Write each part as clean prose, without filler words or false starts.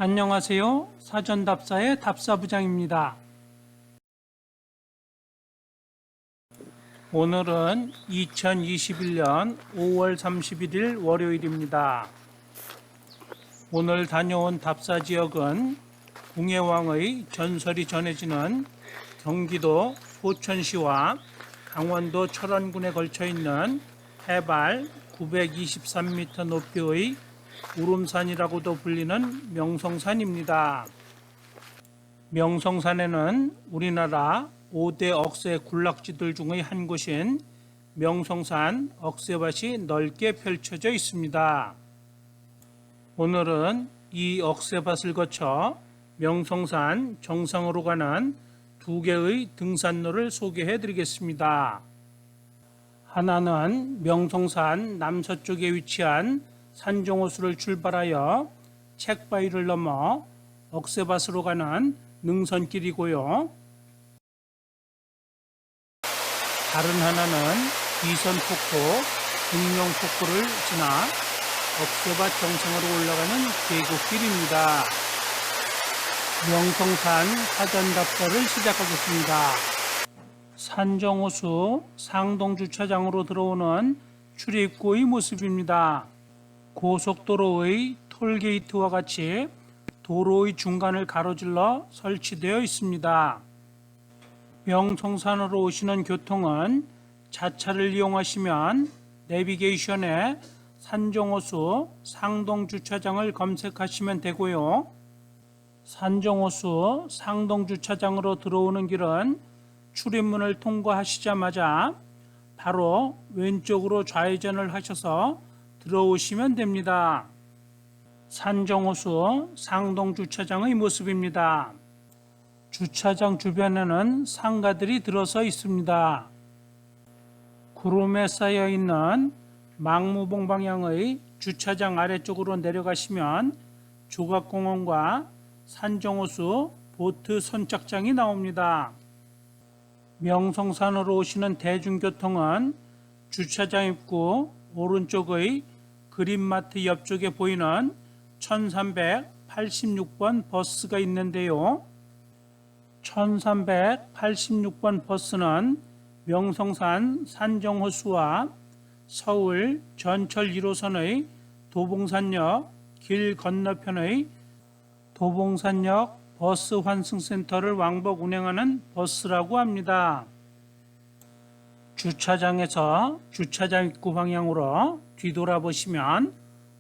안녕하세요. 사전답사의 답사부장입니다. 오늘은 2021년 5월 31일 월요일입니다. 오늘 다녀온 답사 지역은 궁예왕의 전설이 전해지는 경기도 포천시와 강원도 철원군에 걸쳐 있는 해발 923m 높이의 우름산이라고도 불리는 명성산입니다. 명성산에는 우리나라 5대 억새 군락지들 중의 한 곳인 명성산 억새밭이 넓게 펼쳐져 있습니다. 오늘은 이 억새밭을 거쳐 명성산 정상으로 가는 두 개의 등산로를 소개해 드리겠습니다. 하나는 명성산 남서쪽에 위치한 산정호수를 출발하여 책바위를 넘어 억새밭으로 가는 능선길이고요. 다른 하나는 비선폭포, 등룡폭포를 지나 억새밭 정상으로 올라가는 계곡길입니다. 명성산 사전답사를 시작하겠습니다. 산정호수 상동주차장으로 들어오는 출입구의 모습입니다. 고속도로의 톨게이트와 같이 도로의 중간을 가로질러 설치되어 있습니다. 명성산으로 오시는 교통은 자차를 이용하시면 내비게이션에 산정호수 상동주차장을 검색하시면 되고요. 산정호수 상동주차장으로 들어오는 길은 출입문을 통과하시자마자 바로 왼쪽으로 좌회전을 하셔서 들어오시면 됩니다. 산정호수 상동주차장의 모습입니다. 주차장 주변에는 상가들이 들어서 있습니다. 구름에 쌓여 있는 망무봉 방향의 주차장 아래쪽으로 내려가시면 조각공원과 산정호수 보트 선착장이 나옵니다. 명성산으로 오시는 대중교통은 주차장 입구 오른쪽의 그린마트 옆쪽에 보이는 1386번 버스가 있는데요. 1386번 버스는 명성산 산정호수와 서울 전철 1호선의 도봉산역 길 건너편의 도봉산역 버스 환승센터를 왕복 운행하는 버스라고 합니다. 주차장에서 주차장 입구 방향으로 뒤돌아보시면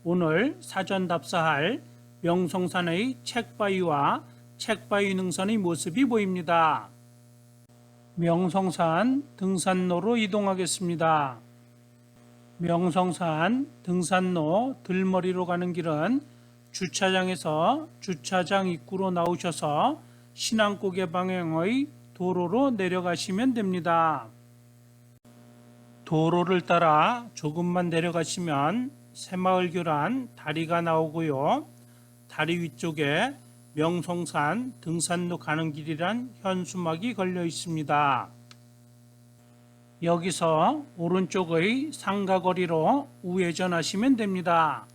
오늘 사전 답사할 명성산의 책바위와 책바위 능선의 모습이 보입니다. 명성산 등산로로 이동하겠습니다. 명성산 등산로 들머리로 가는 길은 주차장에서 주차장 입구로 나오셔서 신안고개 방향의 도로로 내려가시면 됩니다. 도로를 따라 조금만 내려가시면 새마을교란 다리가 나오고요. 다리 위쪽에 명성산 등산로 가는 길이란 현수막이 걸려 있습니다. 여기서 오른쪽의 상가거리로 우회전하시면 됩니다.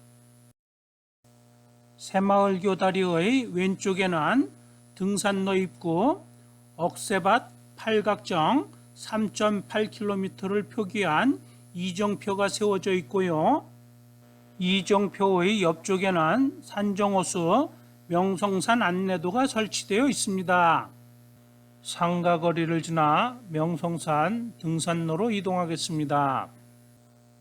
새마을교 다리의 왼쪽에는 등산로 입구 억새밭 팔각정 3.8km를 표기한 이정표가 세워져 있고요. 이정표의 옆쪽에는 산정호수 명성산 안내도가 설치되어 있습니다. 상가거리를 지나 명성산 등산로로 이동하겠습니다.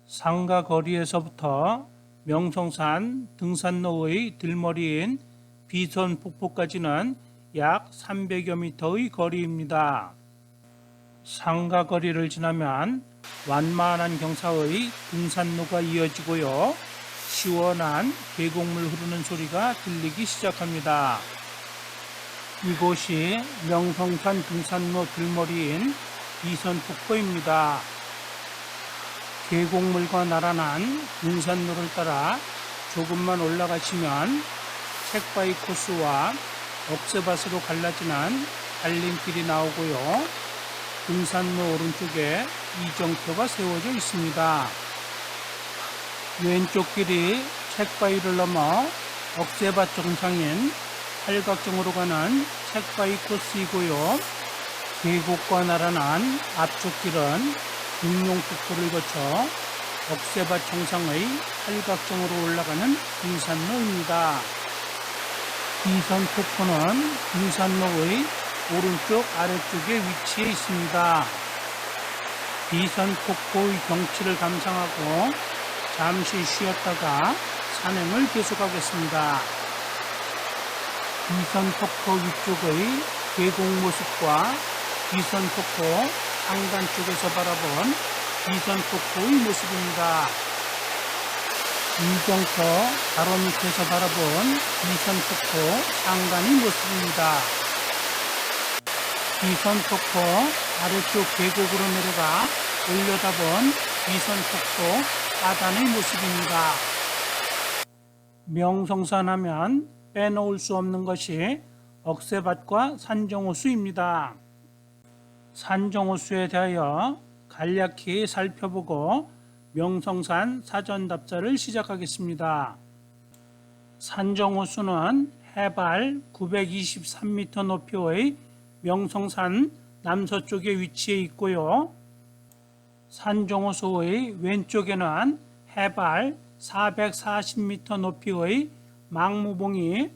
상가거리에서부터 명성산 등산로의 들머리인 비선폭포까지는 약 300여 미터의 거리입니다. 상가거리를 지나면 완만한 경사의 등산로가 이어지고요. 시원한 계곡물 흐르는 소리가 들리기 시작합니다. 이곳이 명성산 등산로 들머리인 비선폭포입니다. 계곡물과 나란한 등산로를 따라 조금만 올라가시면 책바위 코스와 억새밭으로 갈라지는 달림길이 나오고요. 등산로 오른쪽에 이정표가 세워져 있습니다. 왼쪽 길이 책바위를 넘어 억새밭 정상인 팔각정으로 가는 책바위 코스이고요. 계곡과 나란한 앞쪽 길은 등용폭포를 거쳐 억새밭 정상의 팔각정으로 올라가는 등산로입니다. 비선폭포는 등산로의 오른쪽 아래쪽에 위치해 있습니다. 비선폭포의 경치를 감상하고 잠시 쉬었다가 산행을 계속하겠습니다. 비선폭포 위쪽의 계곡 모습과 비선폭포 상단 쪽에서 바라본 비선폭포의 모습입니다. 이정터 바로 밑에서 바라본 비선폭포 상단의 모습입니다. 비선폭포 아래쪽 계곡으로 내려가 올려다본 비선폭포 하단의 모습입니다. 명성산 하면 빼놓을 수 없는 것이 억새밭과 산정호수입니다. 산정호수에 대하여 간략히 살펴보고 명성산 사전답사를 시작하겠습니다. 산정호수는 해발 923m 높이의 명성산 남서쪽에 위치해 있고요. 산정호수의 왼쪽에는 해발 440m 높이의 망무봉이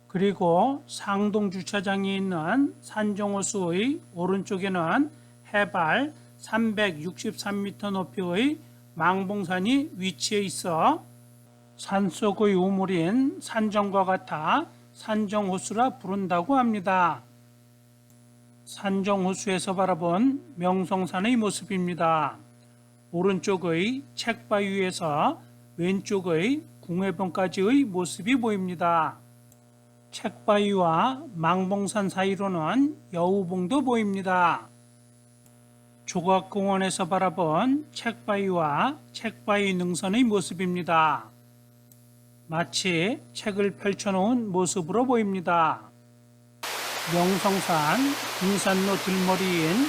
그리고 상동주차장이 있는 산정호수의 오른쪽에는 해발 363m 높이의 망봉산이 위치해 있어 산속의 우물인 산정과 같아 산정호수라 부른다고 합니다. 산정호수에서 바라본 명성산의 모습입니다. 오른쪽의 책바위에서 왼쪽의 궁회봉까지의 모습이 보입니다. 책바위와 망봉산 사이로는 여우봉도 보입니다. 조각공원에서 바라본 책바위와 책바위 능선의 모습입니다. 마치 책을 펼쳐놓은 모습으로 보입니다. 명성산 등산로 들머리인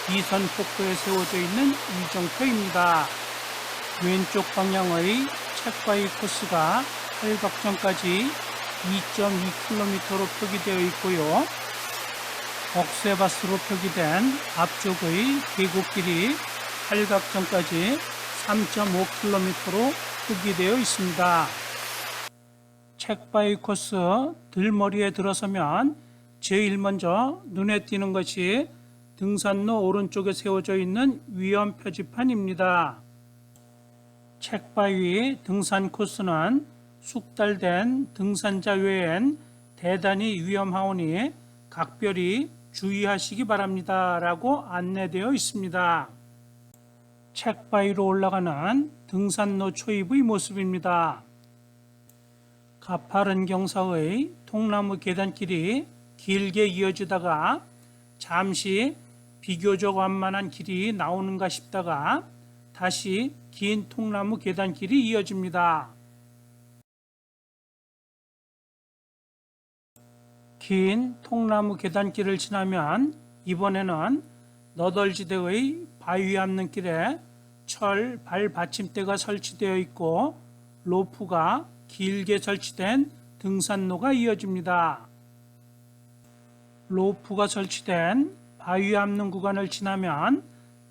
비선폭포에 세워져 있는 이정표입니다. 왼쪽 방향의 책바위 코스가 팔각정까지 2.2km로 표기되어 있고요. 억새밭으로 표기된 앞쪽의 계곡길이 팔각정까지 3.5km로 표기되어 있습니다. 책바위 코스 들머리에 들어서면 제일 먼저 눈에 띄는 것이 등산로 오른쪽에 세워져 있는 위험 표지판입니다. 책바위 등산 코스는 숙달된 등산자 외엔 대단히 위험하오니 각별히 주의하시기 바랍니다 라고 안내되어 있습니다. 책바위로 올라가는 등산로 초입의 모습입니다. 가파른 경사의 통나무 계단길이 길게 이어지다가 잠시 비교적 완만한 길이 나오는가 싶다가 다시 긴 통나무 계단길이 이어집니다. 긴 통나무 계단길을 지나면 이번에는 너덜지대의 바위 앞는길에 철 발 받침대가 설치되어 있고 로프가 길게 설치된 등산로가 이어집니다. 로프가 설치된 바위 앞는 구간을 지나면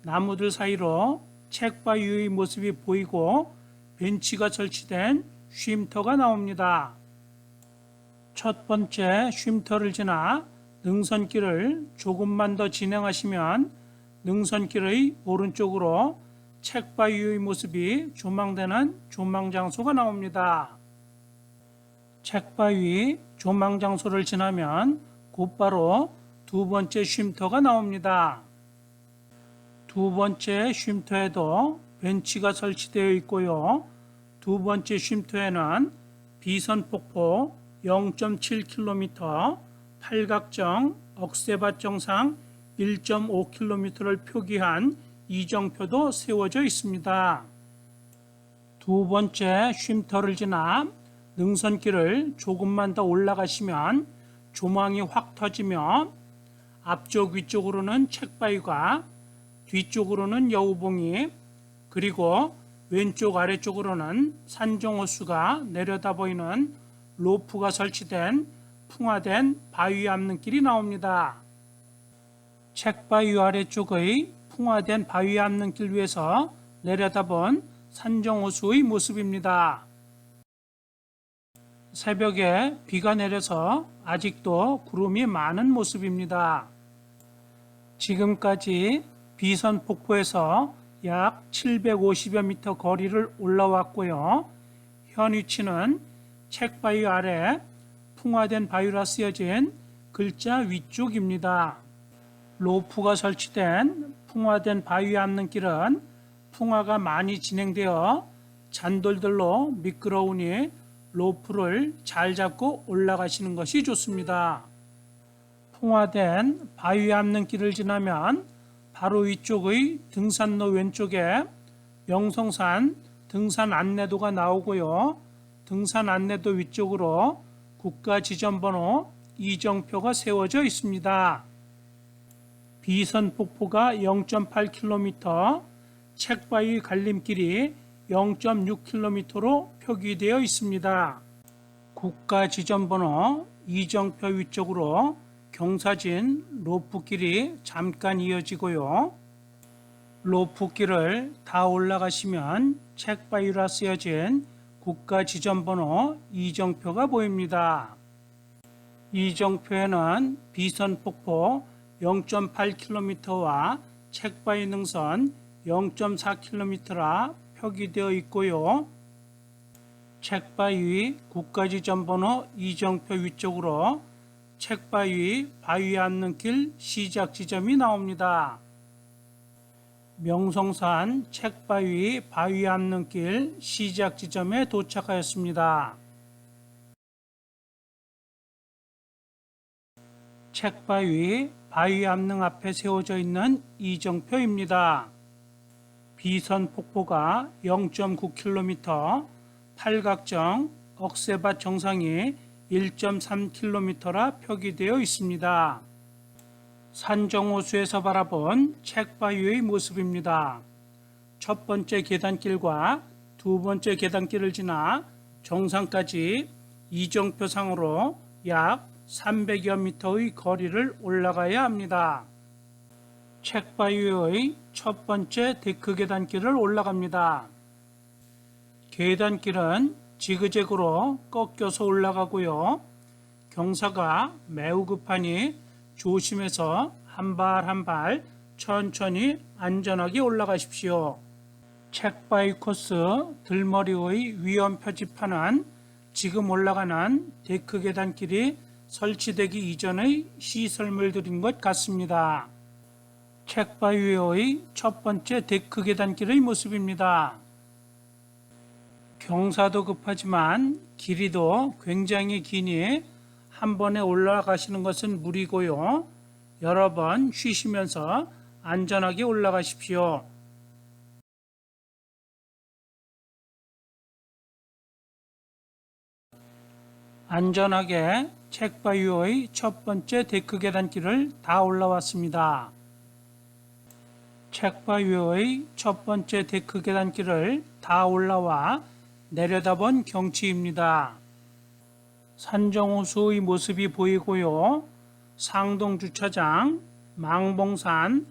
나무들 사이로 책바위의 모습이 보이고 벤치가 설치된 쉼터가 나옵니다. 첫 번째 쉼터를 지나 능선길을 조금만 더 진행하시면 능선길의 오른쪽으로 책바위의 모습이 조망되는 조망장소가 나옵니다. 책바위 조망장소를 지나면 곧바로 두 번째 쉼터가 나옵니다. 두 번째 쉼터에도 벤치가 설치되어 있고요. 두 번째 쉼터에는 비선폭포 0.7km, 팔각정 억새밭 정상 1.5km를 표기한 이정표도 세워져 있습니다. 두 번째 쉼터를 지나 능선길을 조금만 더 올라가시면 조망이 확 터지며 앞쪽 위쪽으로는 책바위가 뒤쪽으로는 여우봉이 그리고 왼쪽 아래쪽으로는 산정호수가 내려다 보이는 로프가 설치된 풍화된 바위 앞는길이 나옵니다. 책바위 아래쪽의 풍화된 바위 앞는길 위에서 내려다본 산정호수의 모습입니다. 새벽에 비가 내려서 아직도 구름이 많은 모습입니다. 지금까지 비선폭포에서 약 750여 미터 거리를 올라왔고요. 현 위치는 책바위 아래 풍화된 바위라 쓰여진 글자 위쪽입니다. 로프가 설치된 풍화된 바위 앞는길은 풍화가 많이 진행되어 잔돌들로 미끄러우니 로프를 잘 잡고 올라가시는 것이 좋습니다. 풍화된 바위 앞는길을 지나면 바로 위쪽의 등산로 왼쪽에 명성산 등산 안내도가 나오고요. 등산 안내도 위쪽으로 국가지점번호 이정표가 세워져 있습니다. 비선폭포가 0.8km, 책바위 갈림길이 0.6km로 표기되어 있습니다. 국가지점번호 이정표 위쪽으로 경사진 로프길이 잠깐 이어지고요. 로프길을 다 올라가시면 책바위라 쓰여진 국가지점번호 이정표가 보입니다. 이정표에는 비선폭포 0.8km와 책바위 능선 0.4km라 표기되어 있고요. 책바위 국가지점번호 이정표 위쪽으로 책바위 바위 앞는길 시작 지점이 나옵니다. 명성산 책바위 바위 앞는길 시작 지점에 도착하였습니다. 책바위 바위 앞능 앞에 세워져 있는 이정표입니다. 비선폭포가 0.9km, 팔각정 억새밭 정상이 1.3km라 표기되어 있습니다. 산정호수에서 바라본 책바위의 모습입니다. 첫 번째 계단길과 두 번째 계단길을 지나 정상까지 이정표상으로 약 300여 미터의 거리를 올라가야 합니다. 책바위의 첫 번째 데크 계단길을 올라갑니다. 계단길은 지그재그로 꺾여서 올라가고요. 경사가 매우 급하니 조심해서 한 발 한 발 천천히 안전하게 올라가십시오. 책바위 코스 들머리의 위험 표지판은 지금 올라가는 데크 계단길이 설치되기 이전의 시설물 들인 것 같습니다. 책바위의 첫 번째 데크 계단길의 모습입니다. 경사도 급하지만 길이도 굉장히 기니 한 번에 올라가시는 것은 무리고요. 여러 번 쉬시면서 안전하게 올라가십시오. 안전하게 책바위의 첫 번째 데크 계단길을 다 올라왔습니다. 책바위의 첫 번째 데크 계단길을 다 올라와 내려다본 경치입니다. 산정호수의 모습이 보이고요. 상동주차장, 망봉산,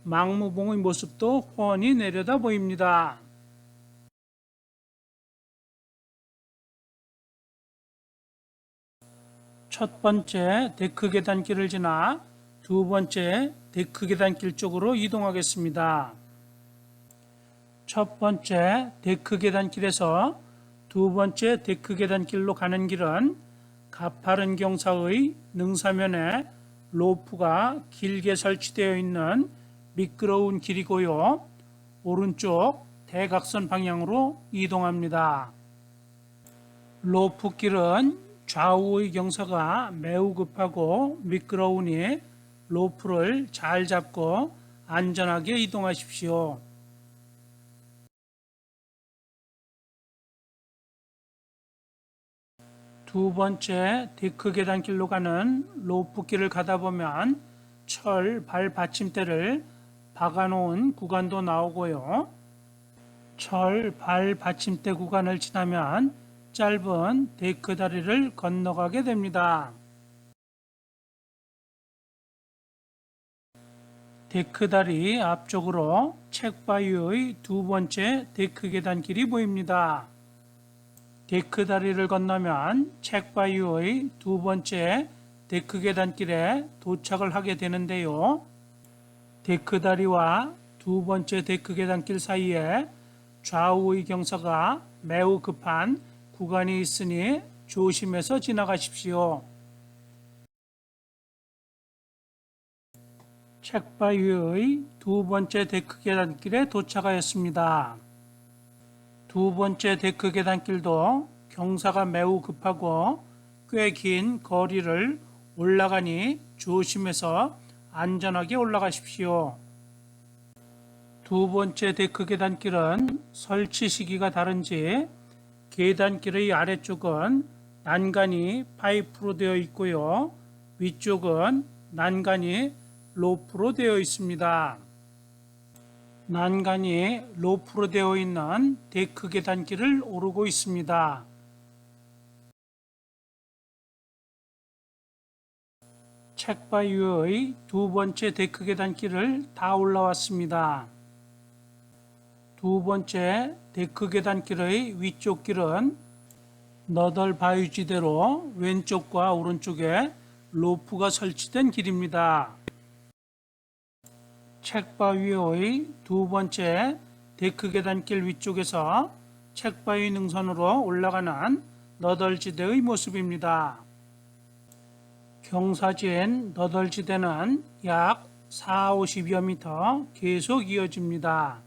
망무봉의 모습도 훤히 내려다 보입니다. 첫 번째 데크 계단길을 지나 두 번째 데크 계단길 쪽으로 이동하겠습니다. 첫 번째 데크 계단길에서 두 번째 데크 계단길로 가는 길은 가파른 경사의 능사면에 로프가 길게 설치되어 있는 미끄러운 길이고요. 오른쪽 대각선 방향으로 이동합니다. 로프 길은 좌우의 경사가 매우 급하고 미끄러우니 로프를 잘 잡고 안전하게 이동하십시오. 두 번째 데크 계단길로 가는 로프길을 가다 보면 철 발 받침대를 박아놓은 구간도 나오고요. 철 발 받침대 구간을 지나면 짧은 데크 다리를 건너가게 됩니다. 데크 다리 앞쪽으로 책바위의 두 번째 데크 계단길이 보입니다. 데크 다리를 건너면 책바위의 두 번째 데크 계단길에 도착을 하게 되는데요. 데크 다리와 두 번째 데크 계단길 사이에 좌우의 경사가 매우 급한 구간이 있으니 조심해서 지나가십시오. 책바위의 두 번째 데크 계단길에 도착하였습니다. 두 번째 데크 계단길도 경사가 매우 급하고 꽤 긴 거리를 올라가니 조심해서 안전하게 올라가십시오. 두 번째 데크 계단길은 설치 시기가 다른지 계단길의 아래쪽은 난간이 파이프로 되어 있고요. 위쪽은 난간이 로프로 되어 있습니다. 난간이 로프로 되어 있는 데크 계단길을 오르고 있습니다. 책바위의 두 번째 데크 계단길을 다 올라왔습니다. 두 번째 데크 계단길의 위쪽 길은 너덜 바위지대로 왼쪽과 오른쪽에 로프가 설치된 길입니다. 책바위의 두 번째 데크 계단길 위쪽에서 책바위 능선으로 올라가는 너덜지대의 모습입니다. 경사진 너덜지대는 약 40-50여 미터 계속 이어집니다.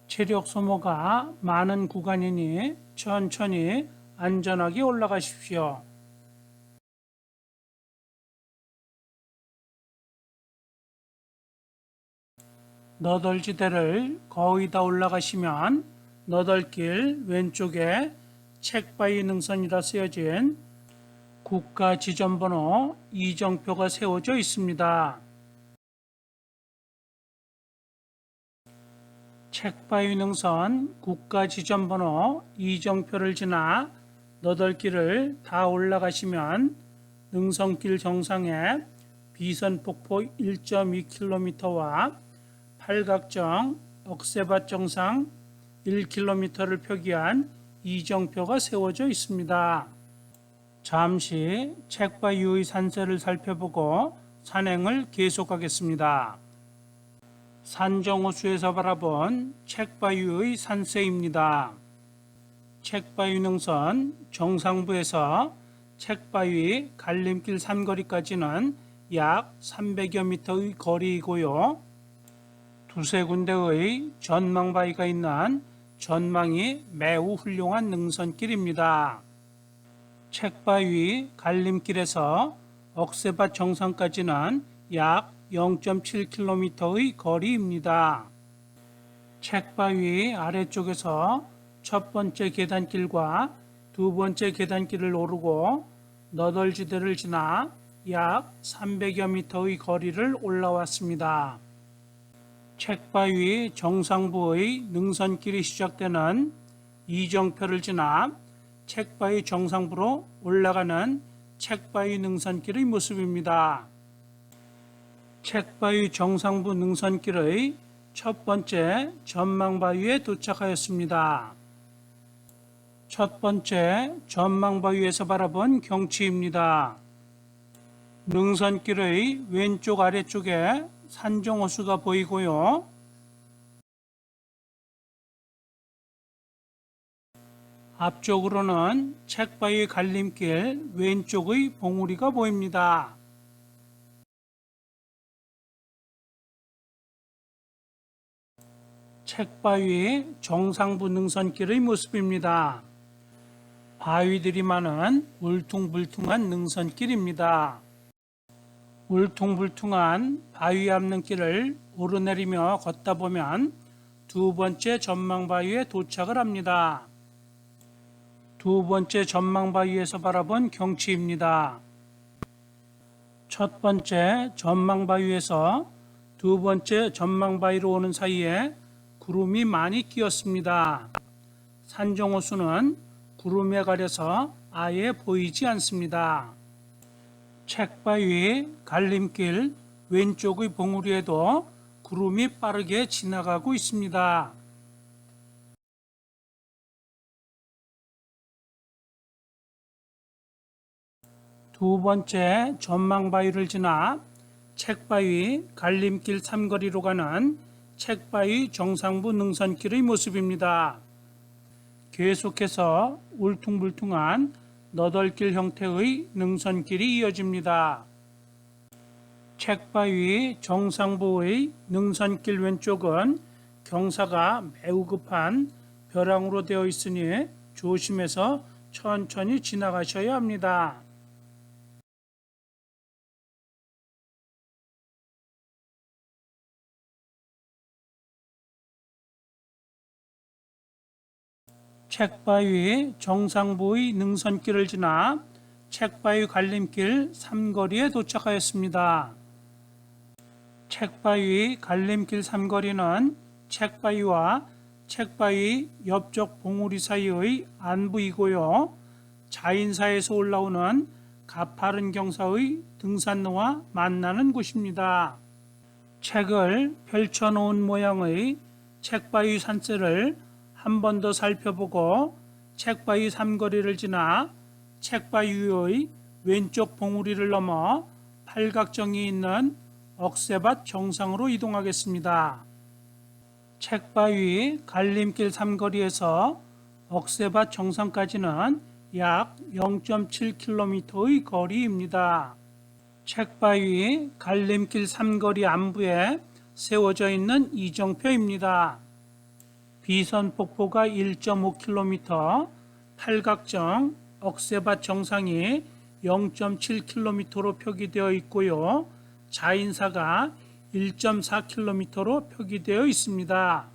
체력 소모가 많은 구간이니 천천히 안전하게 올라가십시오. 너덜지대를 거의 다 올라가시면 너덜길 왼쪽에 책바위 능선이라 쓰여진 국가 지점번호 이정표가 세워져 있습니다. 책바위 능선 국가 지점번호 이정표를 지나 너덜길을 다 올라가시면 능선길 정상에 비선폭포 1.2km와 팔각정 억새밭 정상 1km를 표기한 이정표가 세워져 있습니다. 잠시 책바위의 산세를 살펴보고 산행을 계속하겠습니다. 산정호수에서 바라본 책바위의 산세입니다. 책바위 능선 정상부에서 책바위 갈림길 삼거리까지는 약 300여 미터의 거리이고요. 두세 군데의 전망바위가 있는 전망이 매우 훌륭한 능선길입니다. 책바위 갈림길에서 억새밭 정상까지는 약 0.7km의 거리입니다. 책바위 아래쪽에서 첫 번째 계단길과 두 번째 계단길을 오르고 너덜지대를 지나 약 300여 미터의 거리를 올라왔습니다. 책바위 정상부의 능선길이 시작되는 이정표를 지나 책바위 정상부로 올라가는 책바위 능선길의 모습입니다. 책바위 정상부 능선길의 첫 번째 전망바위에 도착하였습니다. 첫 번째 전망바위에서 바라본 경치입니다. 능선길의 왼쪽 아래쪽에 산정호수가 보이고요. 앞쪽으로는 책바위 갈림길 왼쪽의 봉우리가 보입니다. 책바위 정상부 능선길의 모습입니다. 바위들이 많은 울퉁불퉁한 능선길입니다. 울퉁불퉁한 바위 앞능길을 오르내리며 걷다 보면 두 번째 전망바위에 도착을 합니다. 두 번째 전망바위에서 바라본 경치입니다. 첫 번째 전망바위에서 두 번째 전망바위로 오는 사이에 구름이 많이 끼었습니다. 산정호수는 구름에 가려서 아예 보이지 않습니다. 책바위 갈림길 왼쪽의 봉우리에도 구름이 빠르게 지나가고 있습니다. 두 번째 전망바위를 지나 책바위 갈림길 삼거리로 가는 책바위 정상부 능선길의 모습입니다. 계속해서 울퉁불퉁한 너덜길 형태의 능선길이 이어집니다. 책바위 정상부의 능선길 왼쪽은 경사가 매우 급한 벼랑으로 되어 있으니 조심해서 천천히 지나가셔야 합니다. 책바위 정상부의 능선길을 지나 책바위 갈림길 삼거리에 도착하였습니다. 책바위 갈림길 삼거리는 책바위와 책바위 옆쪽 봉우리 사이의 안부이고요. 자인사에서 올라오는 가파른 경사의 등산로와 만나는 곳입니다. 책을 펼쳐놓은 모양의 책바위 산세를 한 번 더 살펴보고 책바위 삼거리를 지나 책바위의 왼쪽 봉우리를 넘어 팔각정이 있는 억새밭 정상으로 이동하겠습니다. 책바위 갈림길 삼거리에서 억새밭 정상까지는 약 0.7km의 거리입니다. 책바위 갈림길 삼거리 안부에 세워져 있는 이정표입니다. 비선폭포가 1.5km, 팔각정 억새밭 정상이 0.7km로 표기되어 있고요. 자인사가 1.4km로 표기되어 있습니다.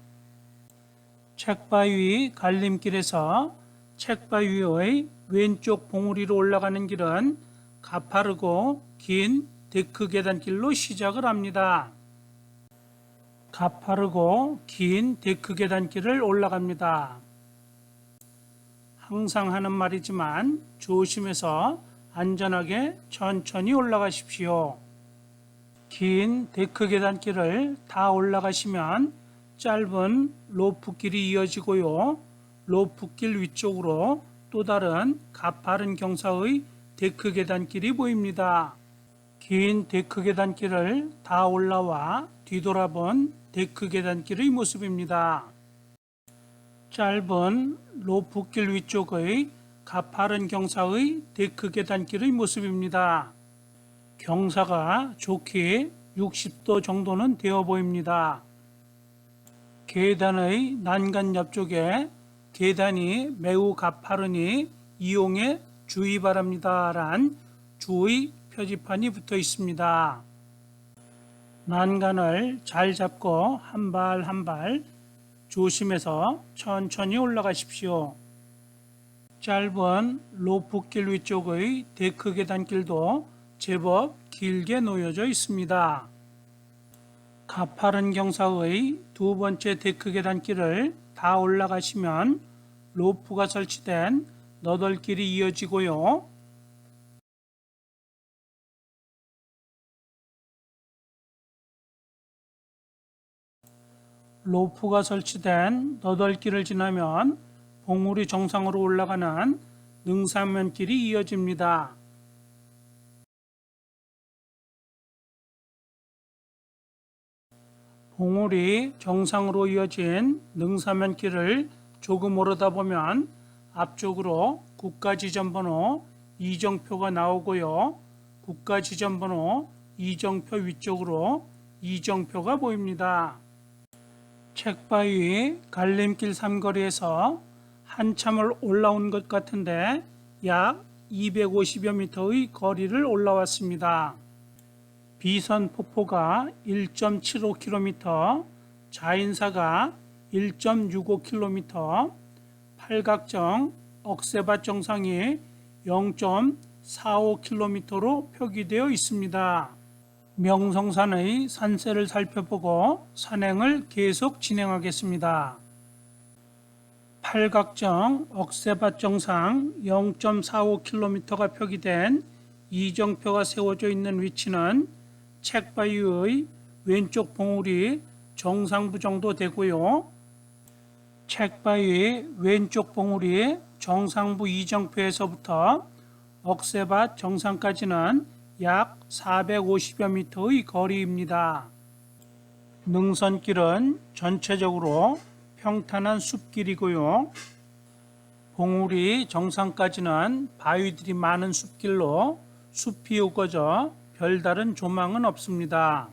책바위 갈림길에서 책바위의 왼쪽 봉우리로 올라가는 길은 가파르고 긴 데크 계단길로 시작을 합니다. 가파르고 긴 데크 계단길을 올라갑니다. 항상 하는 말이지만 조심해서 안전하게 천천히 올라가십시오. 긴 데크 계단길을 다 올라가시면 짧은 로프길이 이어지고요. 로프길 위쪽으로 또 다른 가파른 경사의 데크 계단길이 보입니다. 긴 데크 계단길을 다 올라와 뒤돌아본 데크 계단길의 모습입니다. 짧은 로프길 위쪽의 가파른 경사의 데크 계단길의 모습입니다. 경사가 좋게 60도 정도는 되어 보입니다. 계단의 난간 옆쪽에 계단이 매우 가파르니 이용에 주의 바랍니다 란 주의 표지판이 붙어 있습니다. 난간을 잘 잡고 한 발 한 발 조심해서 천천히 올라가십시오. 짧은 로프길 위쪽의 데크 계단길도 제법 길게 놓여져 있습니다. 가파른 경사의 두 번째 데크 계단길을 다 올라가시면 로프가 설치된 너덜길이 이어지고요. 로프가 설치된 너덜길을 지나면 봉우리 정상으로 올라가는 능사면길이 이어집니다. 봉우리 정상으로 이어진 능사면길을 조금 오르다 보면 앞쪽으로 국가지점번호 이정표가 나오고요. 국가지점번호 이정표 위쪽으로 이정표가 보입니다. 책바위 갈림길 삼거리에서 한참을 올라온 것 같은데 약 250여 미터의 거리를 올라왔습니다. 비선폭포가 1.75km, 자인사가 1.65km, 팔각정 억새밭 정상이 0.45km로 표기되어 있습니다. 명성산의 산세를 살펴보고 산행을 계속 진행하겠습니다. 팔각정 억새밭 정상 0.45km가 표기된 이정표가 세워져 있는 위치는 책바위의 왼쪽 봉우리 정상부 정도 되고요. 책바위 왼쪽 봉우리 정상부 이정표에서부터 억새밭 정상까지는 약 450여 미터의 거리입니다. 능선길은 전체적으로 평탄한 숲길이고요. 봉우리 정상까지는 바위들이 많은 숲길로 숲이 우거져 별다른 조망은 없습니다.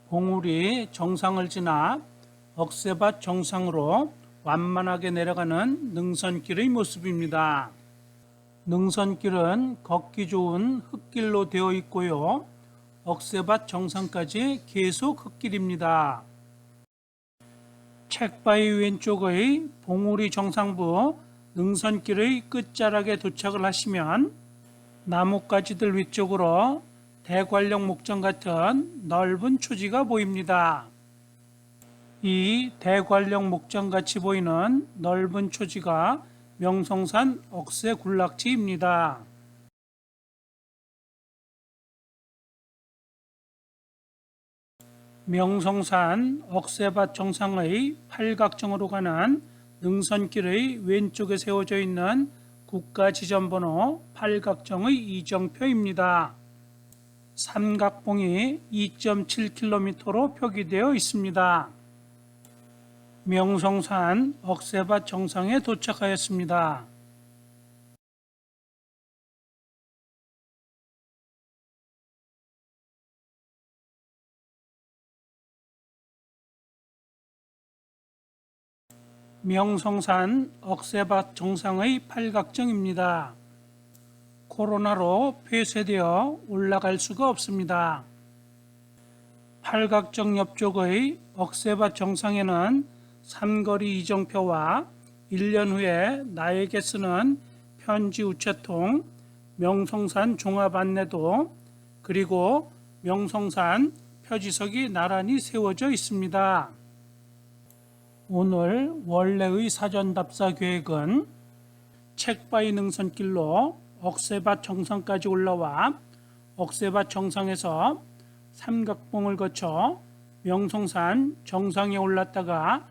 봉우리 정상을 지나 억새밭 정상으로 완만하게 내려가는 능선길의 모습입니다. 능선길은 걷기 좋은 흙길로 되어 있고요. 억새밭 정상까지 계속 흙길입니다. 책바위 왼쪽의 봉우리 정상부 능선길의 끝자락에 도착을 하시면 나뭇가지들 위쪽으로 대관령 목장 같은 넓은 초지가 보입니다. 이 대관령 목장 같이 보이는 넓은 초지가 명성산 억새 군락지입니다. 명성산 억새밭 정상의 팔각정으로 가는 능선길의 왼쪽에 세워져 있는 국가지점번호 팔각정의 이정표입니다. 삼각봉이 2.7km로 표기되어 있습니다. 명성산 억새밭 정상에 도착하였습니다. 명성산 억새밭 정상의 팔각정입니다. 코로나로 폐쇄되어 올라갈 수가 없습니다. 팔각정 옆쪽의 억새밭 정상에는 삼거리 이정표와 1년 후에 나에게 쓰는 편지 우체통, 명성산 종합 안내도, 그리고 명성산 표지석이 나란히 세워져 있습니다. 오늘 원래의 사전 답사 계획은 책바위 능선길로 억새밭 정상까지 올라와 억새밭 정상에서 삼각봉을 거쳐 명성산 정상에 올랐다가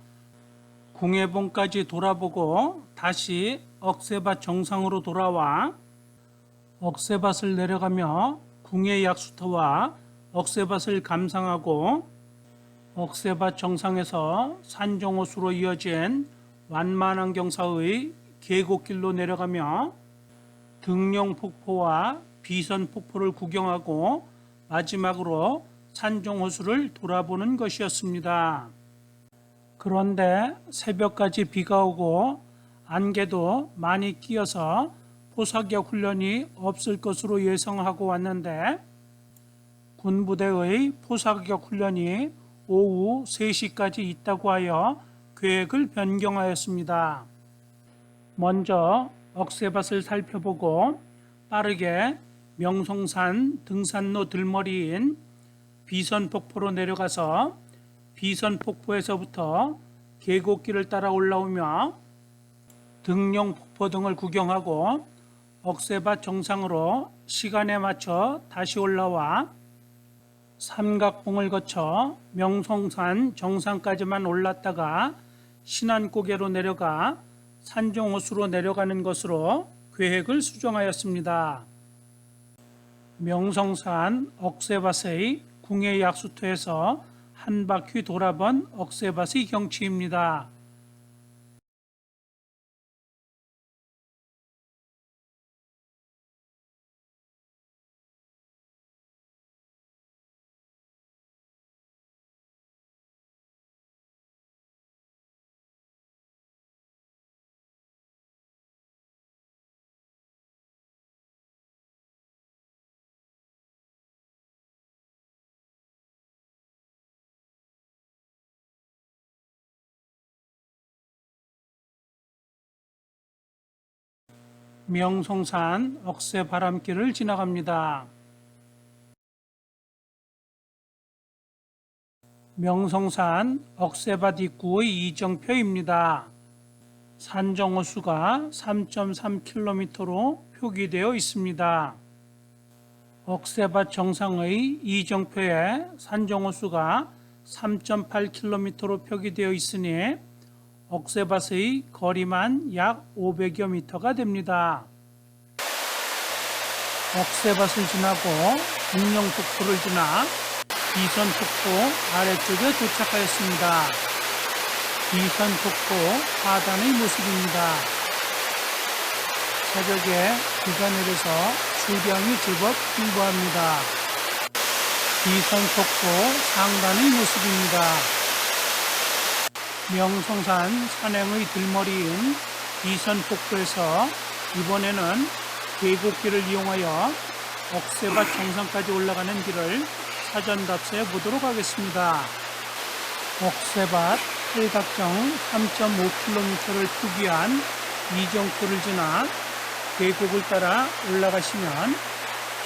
궁예봉까지 돌아보고 다시 억새밭 정상으로 돌아와 억새밭을 내려가며 궁예약수터와 억새밭을 감상하고 억새밭 정상에서 산정호수로 이어진 완만환경사의 계곡길로 내려가며 등룡폭포와 비선폭포를 구경하고 마지막으로 산정호수를 돌아보는 것이었습니다. 그런데 새벽까지 비가 오고 안개도 많이 끼어서 포사격 훈련이 없을 것으로 예상하고 왔는데 군부대의 포사격 훈련이 오후 3시까지 있다고 하여 계획을 변경하였습니다. 먼저 억새밭을 살펴보고 빠르게 명성산 등산로 들머리인 비선폭포로 내려가서 비선폭포에서부터 계곡길을 따라 올라오며 등룡폭포 등을 구경하고 억새밭 정상으로 시간에 맞춰 다시 올라와 삼각봉을 거쳐 명성산 정상까지만 올랐다가 신안고개로 내려가 산정호수로 내려가는 것으로 계획을 수정하였습니다. 명성산 억새밭의 궁예약수터에서 한 바퀴 돌아본 억새밭의 경치입니다. 명성산 억새바람길을 지나갑니다. 명성산 억새밭 입구의 이정표입니다. 산정호수가 3.3km로 표기되어 있습니다. 억새밭 정상의 이정표에 산정호수가 3.8km로 표기되어 있으니 억새밭의 거리만 약 500여 미터가 됩니다. 억새밭을 지나고 등룡폭포를 지나 비선폭포 아래쪽에 도착하였습니다. 비선폭포 하단의 모습입니다. 새벽에 비가 내려서 수량이 제법 풍부합니다. 비선폭포 상단의 모습입니다. 명성산 산행의 들머리인 비선폭포에서 이번에는 계곡길을 이용하여 억새밭 정상까지 올라가는 길을 사전 답사해 보도록 하겠습니다. 억새밭 팔각정 3.5km를 표기한 이정표를 지나 계곡을 따라 올라가시면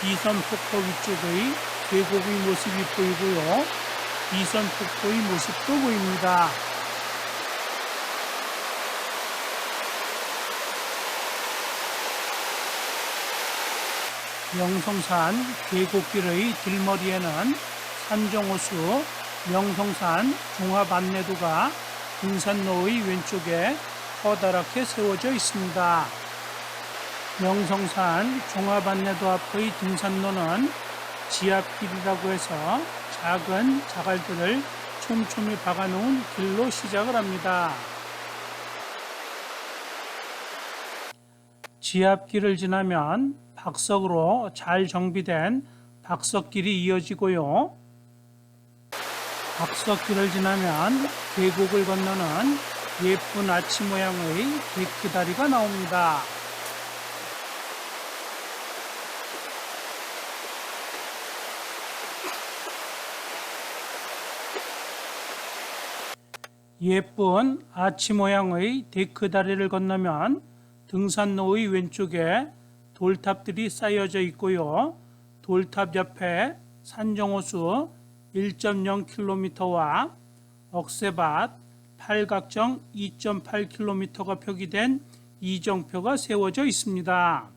비선폭포 위쪽의 계곡의 모습이 보이고요. 비선폭포의 모습도 보입니다. 명성산 계곡길의 들머리에는 산정호수 명성산 종합안내도가 등산로의 왼쪽에 커다랗게 세워져 있습니다. 명성산 종합안내도 앞의 등산로는 지압길이라고 해서 작은 자갈들을 촘촘히 박아놓은 길로 시작을 합니다. 지압길을 지나면 박석으로 잘 정비된 박석길이 이어지고요. 박석길을 지나면 계곡을 건너는 예쁜 아치 모양의 데크다리가 나옵니다. 예쁜 아치 모양의 데크다리를 건너면 등산로의 왼쪽에 돌탑들이 쌓여져 있고요. 돌탑 옆에 산정호수 1.0km와 억새밭 팔각정 2.8km가 표기된 이정표가 세워져 있습니다.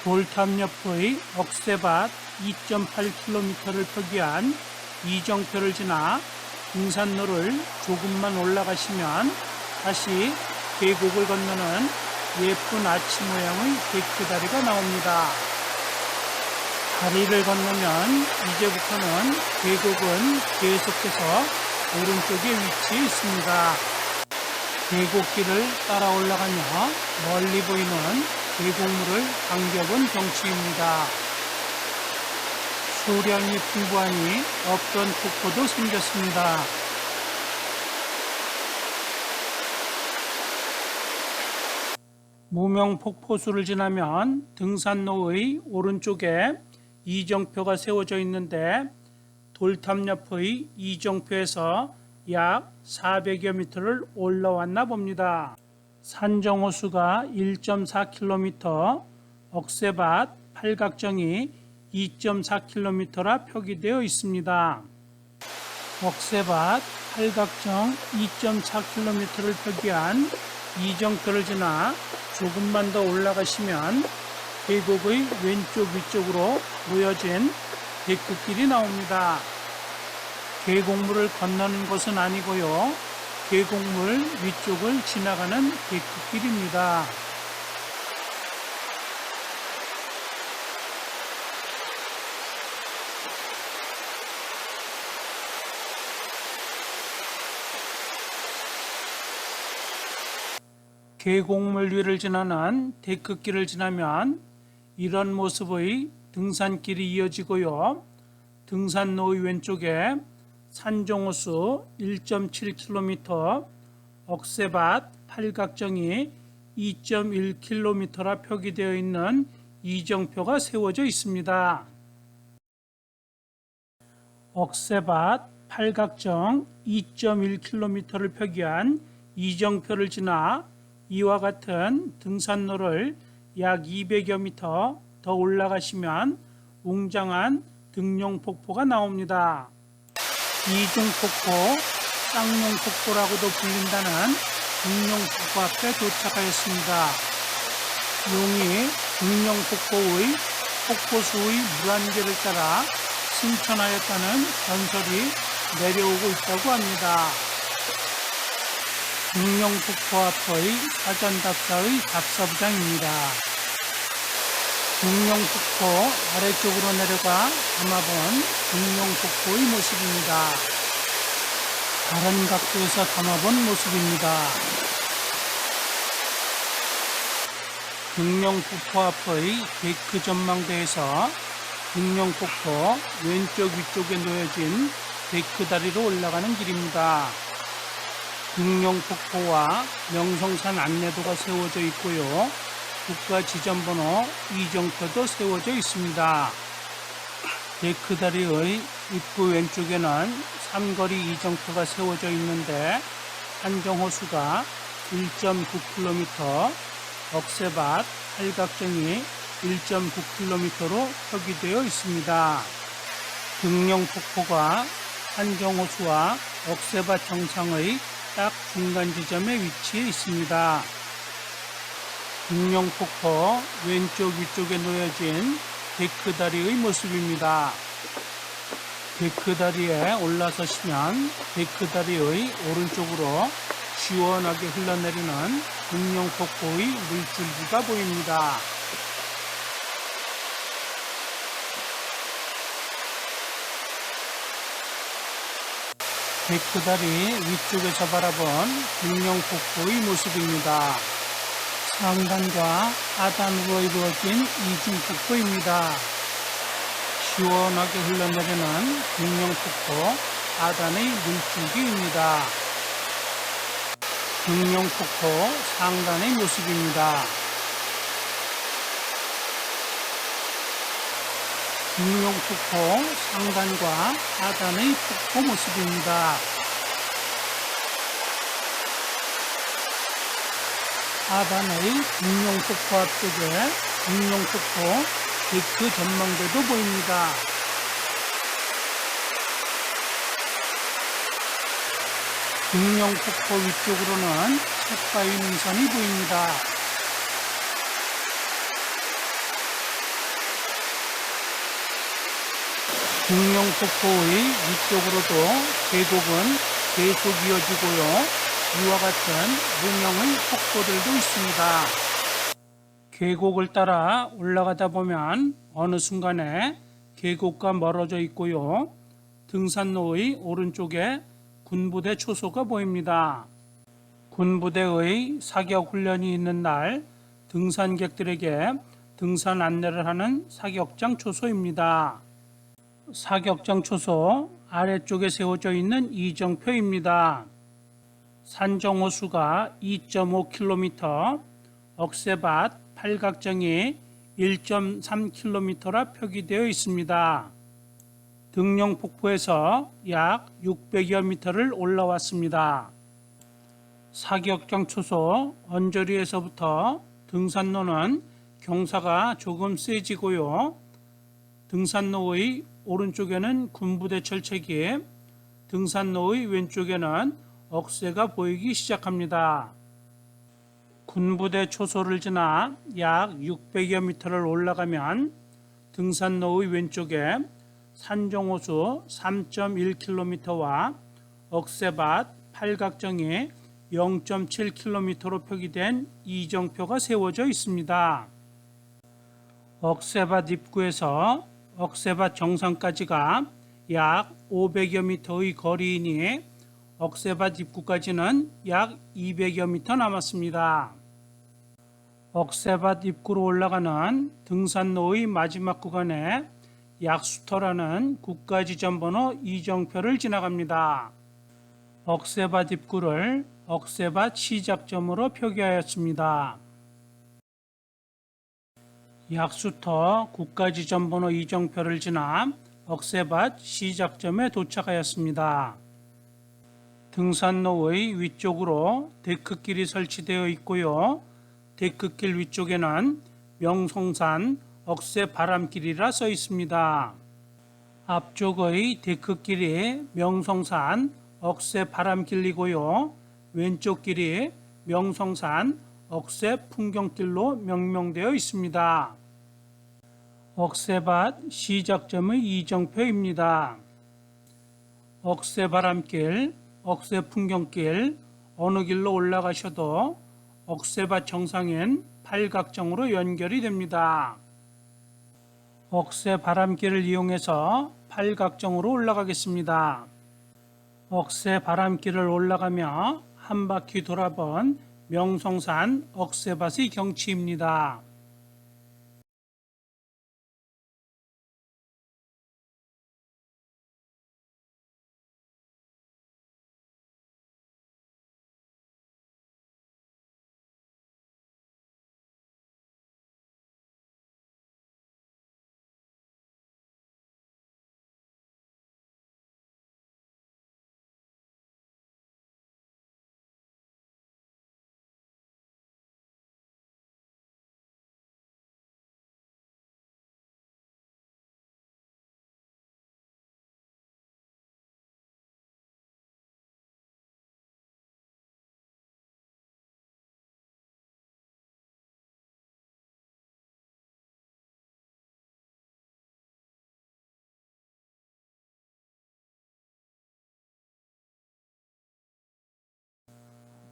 돌탑 옆의 억새밭 2.8km를 표기한 이정표를 지나 등산로를 조금만 올라가시면 다시 계곡을 건너는 예쁜 아치 모양의 데크다리가 나옵니다. 다리를 건너면 이제부터는 계곡은 계속해서 오른쪽에 위치해 있습니다. 계곡길을 따라 올라가며 멀리 보이는 계곡물을 당겨본 경치입니다. 수량이 풍부하니 없던 폭포도 생겼습니다. 무명폭포수를 지나면 등산로의 오른쪽에 이정표가 세워져 있는데 돌탑 옆의 이정표에서 약 400여 미터를 올라왔나 봅니다. 산정호수가 1.4km, 억새밭 팔각정이 2.4km라 표기되어 있습니다. 억새밭 팔각정 2.4km를 표기한 이정표를 지나 조금만 더 올라가시면 계곡의 왼쪽 위쪽으로 놓여진 데크길이 나옵니다. 계곡물을 건너는 것은 아니고요. 계곡물 위쪽을 지나가는 데크길입니다. 계곡물 위를 지나는 데크길을 지나면 이런 모습의 등산길이 이어지고요. 등산로의 왼쪽에 산정호수 1.7km, 억새밭 팔각정이 2.1km라 표기되어 있는 이정표가 세워져 있습니다. 억새밭 팔각정 2.1km를 표기한 이정표를 지나 이와 같은 등산로를 약 200여 미터 더 올라가시면 웅장한 등룡폭포가 나옵니다. 이중폭포, 쌍용폭포라고도 불린다는 등룡폭포 앞에 도착하였습니다. 용이 등룡폭포의 폭포수의 물안개를 따라 승천하였다는 전설이 내려오고 있다고 합니다. 등룡폭포 앞의 사전답사의 답사부장입니다. 등룡폭포 아래쪽으로 내려가 담아본 등룡폭포의 모습입니다. 다른 각도에서 담아본 모습입니다. 등룡폭포 앞의 데크 전망대에서 등룡폭포 왼쪽 위쪽에 놓여진 데크 다리로 올라가는 길입니다. 등룡폭포와 명성산 안내도가 세워져 있고요. 국가 지점번호 이정표도 세워져 있습니다. 데크다리의 입구 왼쪽에는 삼거리 이정표가 세워져 있는데 산정호수가 1.9km, 억새밭, 팔각정이 1.9km로 표기되어 있습니다. 등룡폭포가 산정호수와 억새밭 정상의 딱 중간 지점에 위치해 있습니다. 등룡폭포 왼쪽 위쪽에 놓여진 데크다리의 모습입니다. 데크다리에 올라서시면 데크다리의 오른쪽으로 시원하게 흘러내리는 등룡폭포의 물줄기가 보입니다. 데크다리 위쪽에서 바라본 등룡폭포의 모습입니다. 상단과 하단으로 이루어진 이중폭포입니다. 시원하게 흘러내리는 등룡폭포 하단의 물줄기입니다. 등룡폭포 상단의 모습입니다. 등룡폭포 상단과 하단의 폭포 모습입니다. 하단의 등룡폭포 앞쪽에 등룡폭포 데크 전망대도 보입니다. 등룡폭포 위쪽으로는 책바위 능선이 보입니다. 등룡폭포의 위쪽으로도 계곡은 계속 이어지고요. 이와 같은 무명의 폭포들도 있습니다. 계곡을 따라 올라가다 보면 어느 순간에 계곡과 멀어져 있고요. 등산로의 오른쪽에 군부대 초소가 보입니다. 군부대의 사격 훈련이 있는 날 등산객들에게 등산 안내를 하는 사격장 초소입니다. 사격장 초소 아래쪽에 세워져 있는 이정표입니다. 산정호수가 2.5km, 억새밭, 팔각정이 1.3km라 표기되어 있습니다. 등룡폭포에서 약 600여 미터를 올라왔습니다. 사격장 초소 언저리에서부터 등산로는 경사가 조금 세지고요. 등산로의 오른쪽에는 군부대 철책이, 등산로의 왼쪽에는 억새가 보이기 시작합니다. 군부대 초소를 지나 약 600여 미터를 올라가면 등산로의 왼쪽에 산정호수 3.1km와 억새밭, 팔각정이 0.7km로 표기된 이정표가 세워져 있습니다. 억새밭 입구에서 억새밭 정상까지가 약 500여 미터의 거리이니 억새밭 입구까지는 약 200여 미터 남았습니다. 억새밭 입구로 올라가는 등산로의 마지막 구간에 약수터라는 국가지점번호 이정표를 지나갑니다. 억새밭 입구를 억새밭 시작점으로 표기하였습니다. 약수터 국가지점번호 이정표를 지나 억새밭 시작점에 도착하였습니다. 등산로의 위쪽으로 데크길이 설치되어 있고요. 데크길 위쪽에는 명성산 억새 바람길이라 써 있습니다. 앞쪽의 데크길이 명성산 억새 바람길이고요. 왼쪽 길이 명성산 억새 풍경길로 명명되어 있습니다. 억새밭 시작점의 이정표입니다. 억새바람길, 억새풍경길 어느 길로 올라가셔도 억새밭 정상엔 팔각정으로 연결이 됩니다. 억새바람길을 이용해서 팔각정으로 올라가겠습니다. 억새바람길을 올라가며 한 바퀴 돌아본 명성산 억새밭의 경치입니다.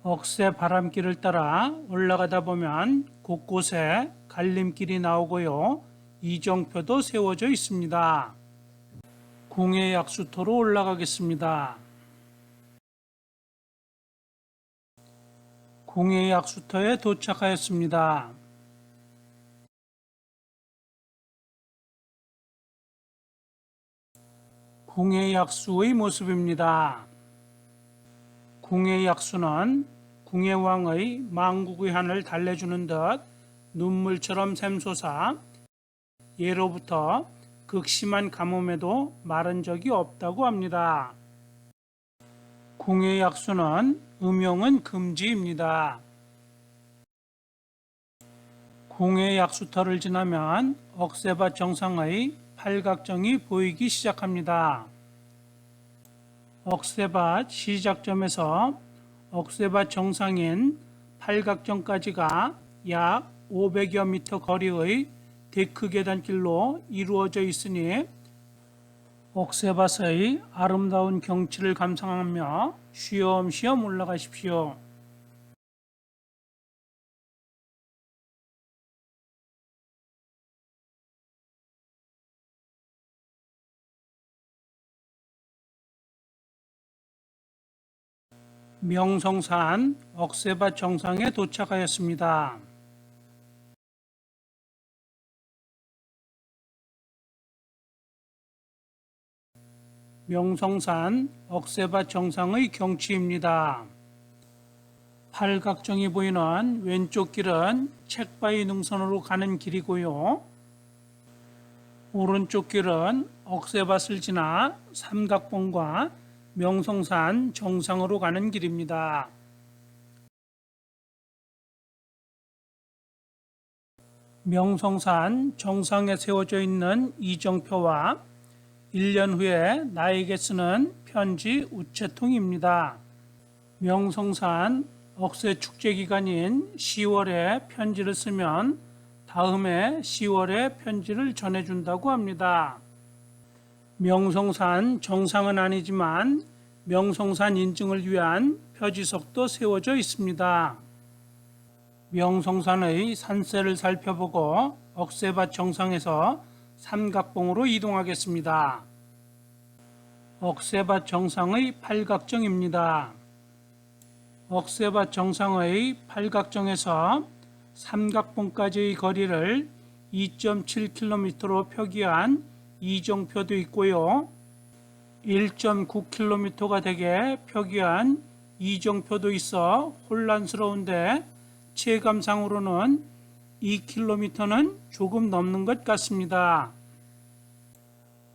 억새바람길을 따라 올라가다 보면 곳곳에 갈림길이 나오고요. 이정표도 세워져 있습니다. 궁예약수터로 올라가겠습니다. 궁예약수터에 도착하였습니다. 궁예약수의 모습입니다. 궁예약수는 궁예왕의 망국의 한을 달래주는 듯 눈물처럼 샘솟아 예로부터 극심한 가뭄에도 마른 적이 없다고 합니다. 궁예약수는 음용은 금지입니다. 궁예약수터를 지나면 억새밭 정상의 팔각정이 보이기 시작합니다. 억새밭 시작점에서 억새밭 정상인 팔각정까지가 약 500여 미터 거리의 데크 계단길로 이루어져 있으니 억새밭의 아름다운 경치를 감상하며 쉬엄쉬엄 올라가십시오. 명성산 억새밭 정상에 도착하였습니다. 명성산 억새밭 정상의 경치입니다. 팔각정이 보이는 왼쪽 길은 책바위 능선으로 가는 길이고요. 오른쪽 길은 억새밭을 지나 삼각봉과 명성산 정상으로 가는 길입니다. 명성산 정상에 세워져 있는 이정표와 1년 후에 나에게 쓰는 편지 우체통입니다. 명성산 억새 축제 기간인 10월에 편지를 쓰면 다음해 10월에 편지를 전해준다고 합니다. 명성산 정상은 아니지만 명성산 인증을 위한 표지석도 세워져 있습니다. 명성산의 산세를 살펴보고 억새밭 정상에서 삼각봉으로 이동하겠습니다. 억새밭 정상의 팔각정입니다. 억새밭 정상의 팔각정에서 삼각봉까지의 거리를 2.7km로 표기한 이정표도 있고요. 1.9km가 되게 표기한 이정표도 있어 혼란스러운데 체감상으로는 2km는 조금 넘는 것 같습니다.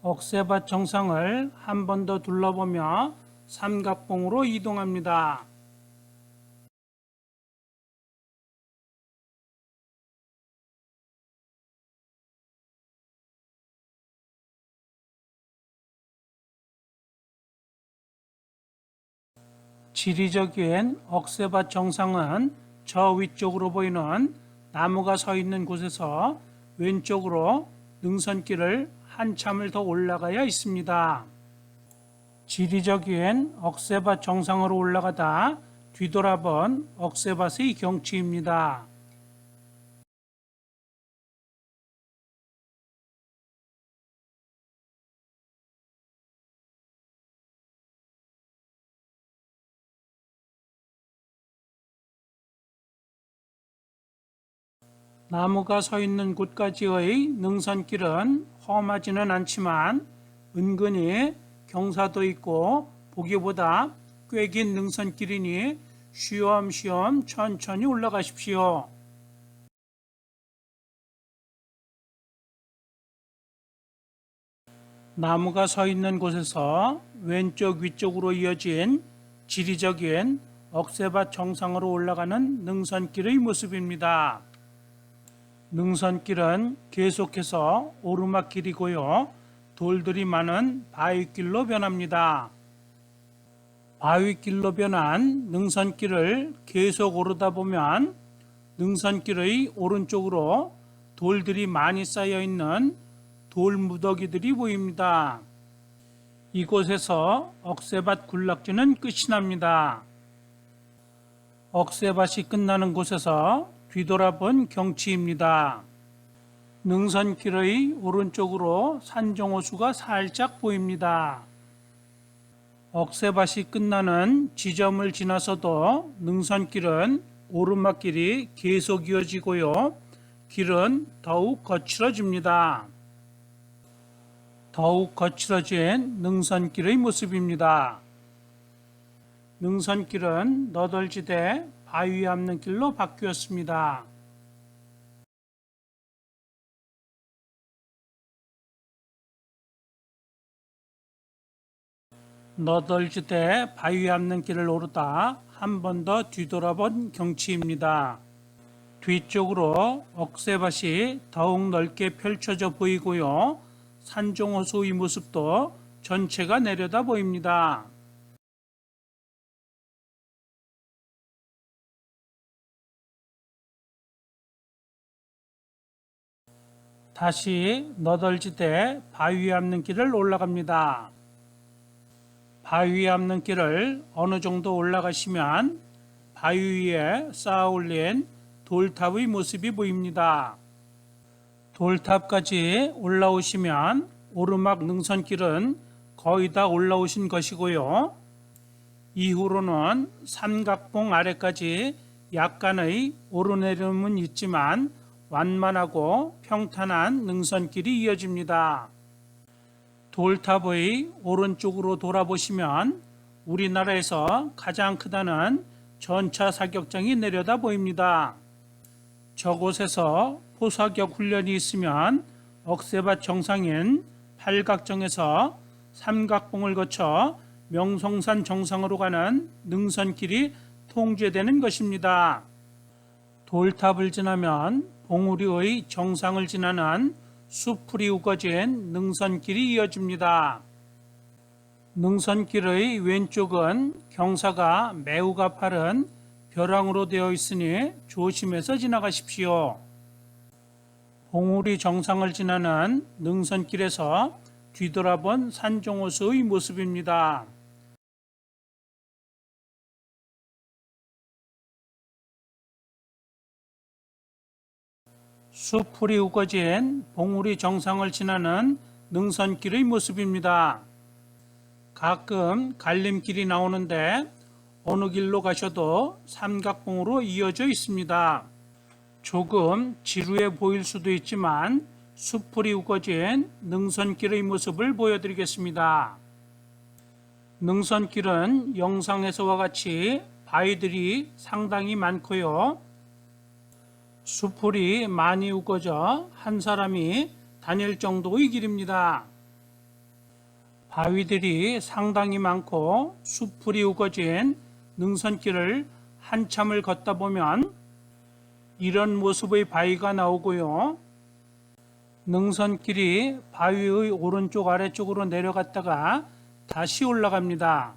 억새밭 정상을 한 번 더 둘러보며 삼각봉으로 이동합니다. 지리적인 억새밭 정상은 저 위쪽으로 보이는 나무가 서 있는 곳에서 왼쪽으로 능선길을 한참을 더 올라가야 있습니다. 지리적인 억새밭 정상으로 올라가다 뒤돌아본 억새밭의 경치입니다. 나무가 서 있는 곳까지의 능선길은 험하지는 않지만 은근히 경사도 있고 보기보다 꽤 긴 능선길이니 쉬엄쉬엄 천천히 올라가십시오. 나무가 서 있는 곳에서 왼쪽 위쪽으로 이어진 지리적인 억새밭 정상으로 올라가는 능선길의 모습입니다. 능선길은 계속해서 오르막길이고요. 돌들이 많은 바위길로 변합니다. 바위길로 변한 능선길을 계속 오르다 보면 능선길의 오른쪽으로 돌들이 많이 쌓여 있는 돌무더기들이 보입니다. 이곳에서 억새밭 군락지는 끝이 납니다. 억새밭이 끝나는 곳에서 뒤돌아본 경치입니다. 능선길의 오른쪽으로 산정호수가 살짝 보입니다. 억새밭이 끝나는 지점을 지나서도 능선길은 오르막길이 계속 이어지고요. 길은 더욱 거칠어집니다. 더욱 거칠어진 능선길의 모습입니다. 능선길은 너덜지대 바위 앞는 길로 바뀌었습니다. 너덜지대 바위 앞는 길을 오르다 한 번 더 뒤돌아본 경치입니다. 뒤쪽으로 억새밭이 더욱 넓게 펼쳐져 보이고요. 산정호수의 모습도 전체가 내려다 보입니다. 다시 너덜지대 바위 앞는 길을 올라갑니다. 바위 앞는 길을 어느 정도 올라가시면 바위 위에 쌓아 올린 돌탑의 모습이 보입니다. 돌탑까지 올라오시면 오르막 능선길은 거의 다 올라오신 것이고요. 이후로는 삼각봉 아래까지 약간의 오르내림은 있지만 완만하고 평탄한 능선길이 이어집니다. 돌탑의 오른쪽으로 돌아보시면 우리나라에서 가장 크다는 전차 사격장이 내려다 보입니다. 저곳에서 포사격 훈련이 있으면 억새밭 정상인 팔각정에서 삼각봉을 거쳐 명성산 정상으로 가는 능선길이 통제되는 것입니다. 돌탑을 지나면 봉우리의 정상을 지나는 수풀이 우거진 능선길이 이어집니다. 능선길의 왼쪽은 경사가 매우 가파른 벼랑으로 되어 있으니 조심해서 지나가십시오. 봉우리 정상을 지나는 능선길에서 뒤돌아본 산정호수의 모습입니다. 수풀이 우거진 봉우리 정상을 지나는 능선길의 모습입니다. 가끔 갈림길이 나오는데 어느 길로 가셔도 삼각봉으로 이어져 있습니다. 조금 지루해 보일 수도 있지만 수풀이 우거진 능선길의 모습을 보여드리겠습니다. 능선길은 영상에서와 같이 바위들이 상당히 많고요. 수풀이 많이 우거져 한 사람이 다닐 정도의 길입니다. 바위들이 상당히 많고 수풀이 우거진 능선길을 한참을 걷다 보면 이런 모습의 바위가 나오고요. 능선길이 바위의 오른쪽 아래쪽으로 내려갔다가 다시 올라갑니다.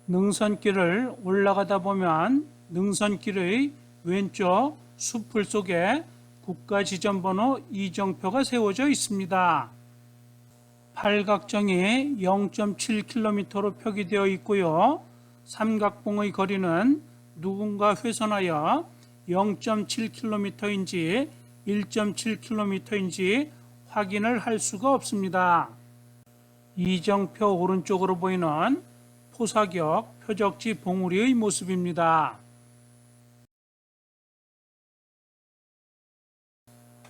능선길을 올라가다 보면 능선길의 왼쪽 숲풀 속에 국가지점번호 이정표가 세워져 있습니다. 팔각정이 0.7km로 표기되어 있고요. 삼각봉의 거리는 누군가 훼손하여 0.7km인지 1.7km인지 확인을 할 수가 없습니다. 이정표 오른쪽으로 보이는 포사격 표적지 봉우리의 모습입니다.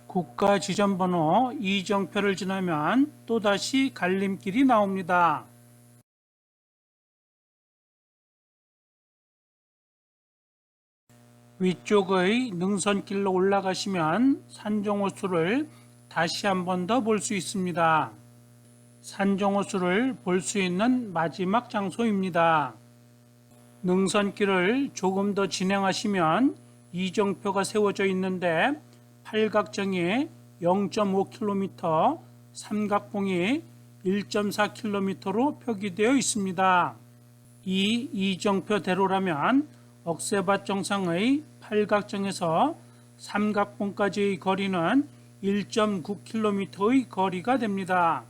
국가지점번호 이정표를 지나면 또다시 갈림길이 나옵니다. 위쪽의 능선길로 올라가시면 산정호수를 다시 한 번 더 볼 수 있습니다. 산정호수를 볼 수 있는 마지막 장소입니다. 능선길을 조금 더 진행하시면 이정표가 세워져 있는데 팔각정이 0.5km, 삼각봉이 1.4km로 표기되어 있습니다. 이 이정표대로라면 억새밭 정상의 팔각정에서 삼각봉까지의 거리는 1.9km의 거리가 됩니다.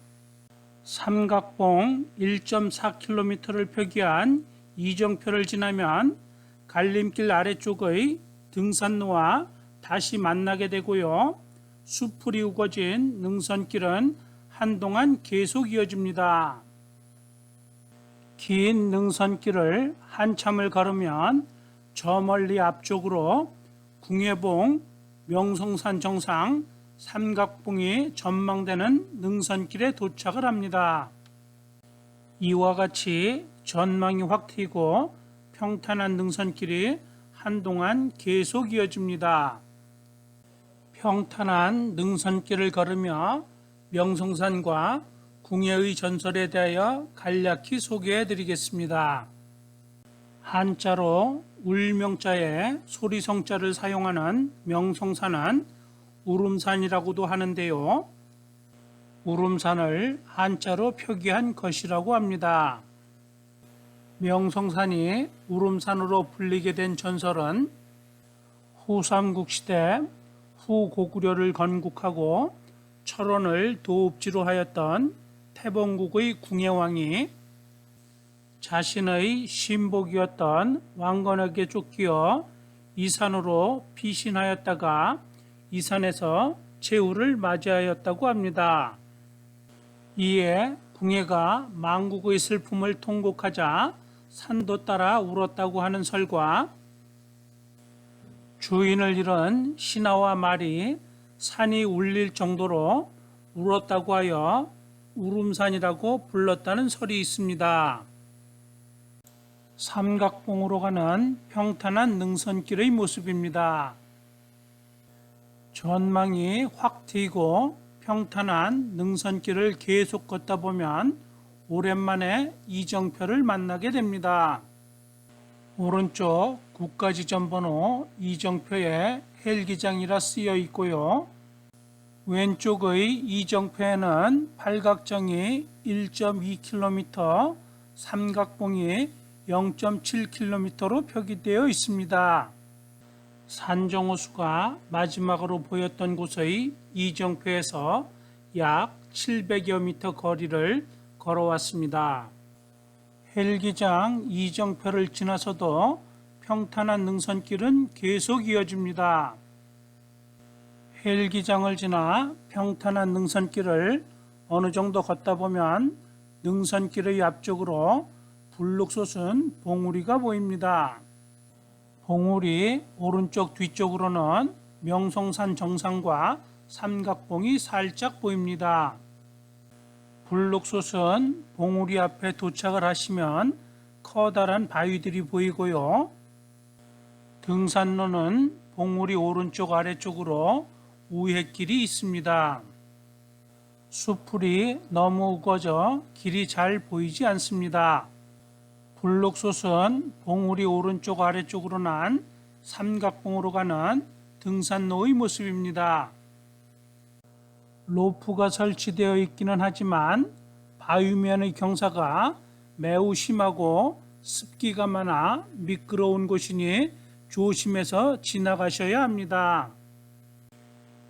삼각봉 1.4km를 표기한 이정표를 지나면 갈림길 아래쪽의 등산로와 다시 만나게 되고요. 수풀이 우거진 능선길은 한동안 계속 이어집니다. 긴 능선길을 한참을 걸으면 저 멀리 앞쪽으로 궁예봉, 명성산 정상, 삼각봉이 전망되는 능선길에 도착을 합니다. 이와 같이 전망이 확 트이고 평탄한 능선길이 한동안 계속 이어집니다. 평탄한 능선길을 걸으며 명성산과 궁예의 전설에 대하여 간략히 소개해 드리겠습니다. 한자로 울명자에 소리성자를 사용하는 명성산은 우름산이라고도 하는데요. 우름산을 한자로 표기한 것이라고 합니다. 명성산이 우름산으로 불리게 된 전설은 후삼국 시대 후고구려를 건국하고 철원을 도읍지로 하였던 태봉국의 궁예왕이 자신의 신복이었던 왕건에게 쫓기어 이산으로 피신하였다가 이산에서 제후를 맞이하였다고 합니다. 이에 궁예가 망국의 슬픔을 통곡하자 산도 따라 울었다고 하는 설과 주인을 잃은 신하와 말이 산이 울릴 정도로 울었다고 하여 울음산이라고 불렀다는 설이 있습니다. 삼각봉으로 가는 평탄한 능선길의 모습입니다. 전망이 확 트이고 평탄한 능선길을 계속 걷다 보면 오랜만에 이정표를 만나게 됩니다. 오른쪽 국가지점번호 이정표에 헬기장이라 쓰여 있고요. 왼쪽의 이정표에는 팔각정이 1.2km, 삼각봉이 0.7km로 표기되어 있습니다. 산정호수가 마지막으로 보였던 곳의 이정표에서 약 700여 미터 거리를 걸어왔습니다. 헬기장 이정표를 지나서도 평탄한 능선길은 계속 이어집니다. 헬기장을 지나 평탄한 능선길을 어느 정도 걷다 보면 능선길의 앞쪽으로 불룩 솟은 봉우리가 보입니다. 봉우리 오른쪽 뒤쪽으로는 명성산 정상과 삼각봉이 살짝 보입니다. 불룩 솟은 봉우리 앞에 도착을 하시면 커다란 바위들이 보이고요. 등산로는 봉우리 오른쪽 아래쪽으로 우회길이 있습니다. 수풀이 너무 우거져 길이 잘 보이지 않습니다. 불룩 솟은 봉우리 오른쪽 아래쪽으로 난 삼각봉으로 가는 등산로의 모습입니다. 로프가 설치되어 있기는 하지만 바위면의 경사가 매우 심하고 습기가 많아 미끄러운 곳이니 조심해서 지나가셔야 합니다.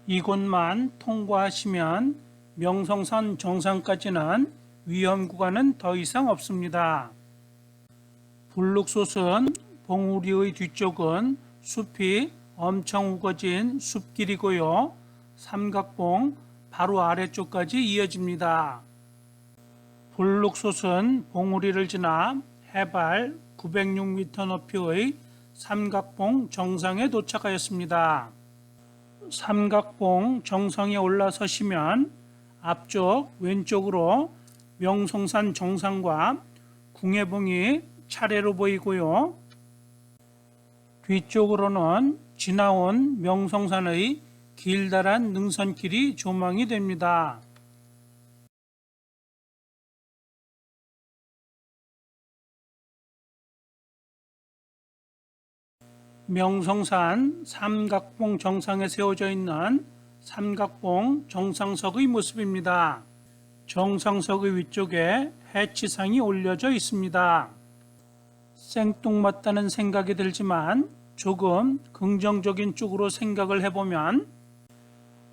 이곳만 통과하시면 명성산 정상까지는 위험 구간은 더 이상 없습니다. 불룩솟은 봉우리의 뒤쪽은 숲이 엄청 우거진 숲길이고요. 삼각봉 바로 아래쪽까지 이어집니다. 불룩솟은 봉우리를 지나 해발 906m 높이의 삼각봉 정상에 도착하였습니다. 삼각봉 정상에 올라서시면 앞쪽 왼쪽으로 명성산 정상과 궁예봉이 차례로 보이고요. 뒤쪽으로는 지나온 명성산의 길다란 능선길이 조망이 됩니다. 명성산 삼각봉 정상에 세워져 있는 삼각봉 정상석의 모습입니다. 정상석의 위쪽에 해치상이 올려져 있습니다. 생뚱맞다는 생각이 들지만 조금 긍정적인 쪽으로 생각을 해보면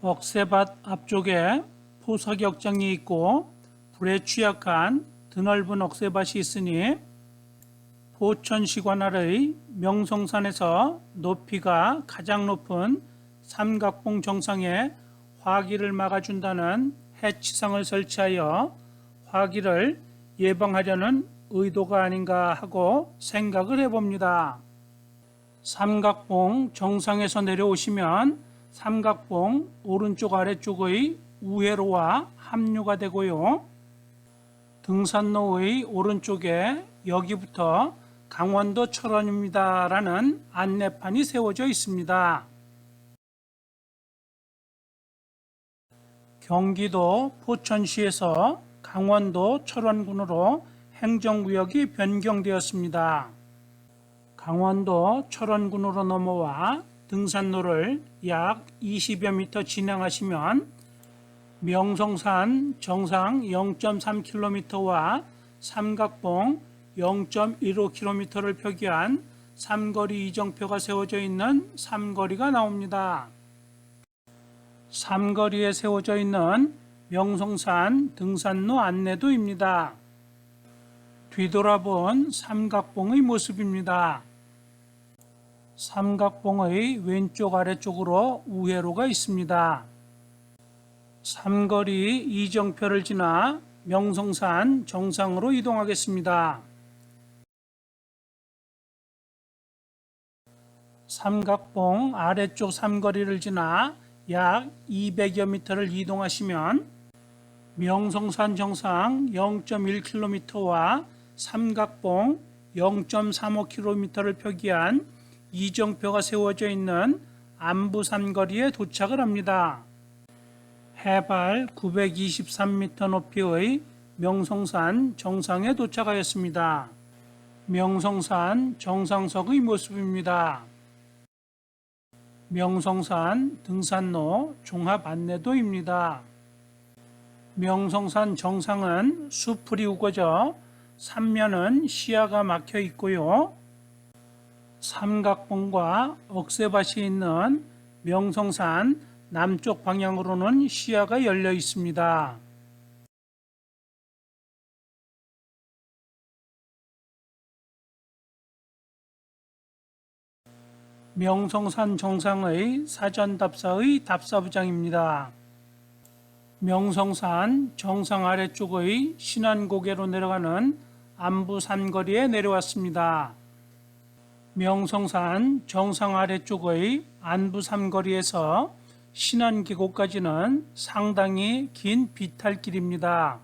억새밭 앞쪽에 포석역장이 있고 불에 취약한 드넓은 억새밭이 있으니 포천시 관할의 명성산에서 높이가 가장 높은 삼각봉 정상에 화기를 막아준다는 해치상을 설치하여 화기를 예방하려는 의도가 아닌가 하고 생각을 해봅니다. 삼각봉 정상에서 내려오시면 삼각봉 오른쪽 아래쪽의 우회로와 합류가 되고요. 등산로의 오른쪽에 여기부터 강원도 철원입니다 라는 안내판이 세워져 있습니다. 경기도 포천시에서 강원도 철원군으로 행정구역이 변경되었습니다. 강원도 철원군으로 넘어와 등산로를 약 20여 미터 진행하시면 명성산 정상 0.3km와 삼각봉 0.15km를 표기한 삼거리 이정표가 세워져 있는 삼거리가 나옵니다. 삼거리에 세워져 있는 명성산 등산로 안내도입니다. 뒤돌아본 삼각봉의 모습입니다. 삼각봉의 왼쪽 아래쪽으로 우회로가 있습니다. 삼거리 이정표를 지나 명성산 정상으로 이동하겠습니다. 삼각봉 아래쪽 삼거리를 지나 약 200여 미터를 이동하시면 명성산 정상 0.1km와 삼각봉 0.35km를 표기한 이정표가 세워져 있는 안부산거리에 도착을 합니다. 해발 923m 높이의 명성산 정상에 도착하였습니다. 명성산 정상석의 모습입니다. 명성산 등산로 종합 안내도입니다. 명성산 정상은 수풀이 우거져 삼면은 시야가 막혀 있고요. 삼각봉과 억새밭이 있는 명성산 남쪽 방향으로는 시야가 열려 있습니다. 명성산 정상의 사전답사의 답사부장입니다. 명성산 정상 아래쪽의 신안고개로 내려가는 안부산거리에 내려왔습니다. 명성산 정상 아래쪽의 안부산거리에서 신안계곡까지는 상당히 긴 비탈길입니다.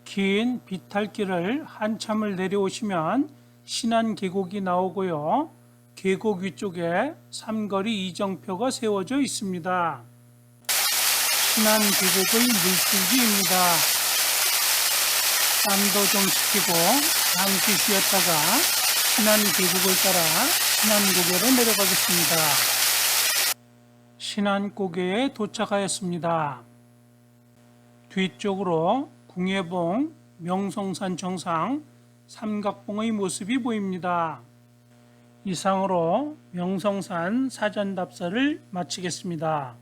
긴 비탈길을 한참을 내려오시면 신안계곡이 나오고요. 계곡 위쪽에 삼거리 이정표가 세워져 있습니다. 신안계곡의 물줄기입니다. 땀도 좀 식히고 잠시 쉬었다가 신안계곡을 따라 신안고개로 내려가겠습니다. 신안고개에 도착하였습니다. 뒤쪽으로 궁예봉 명성산 정상 삼각봉의 모습이 보입니다. 이상으로 명성산 사전답사를 마치겠습니다.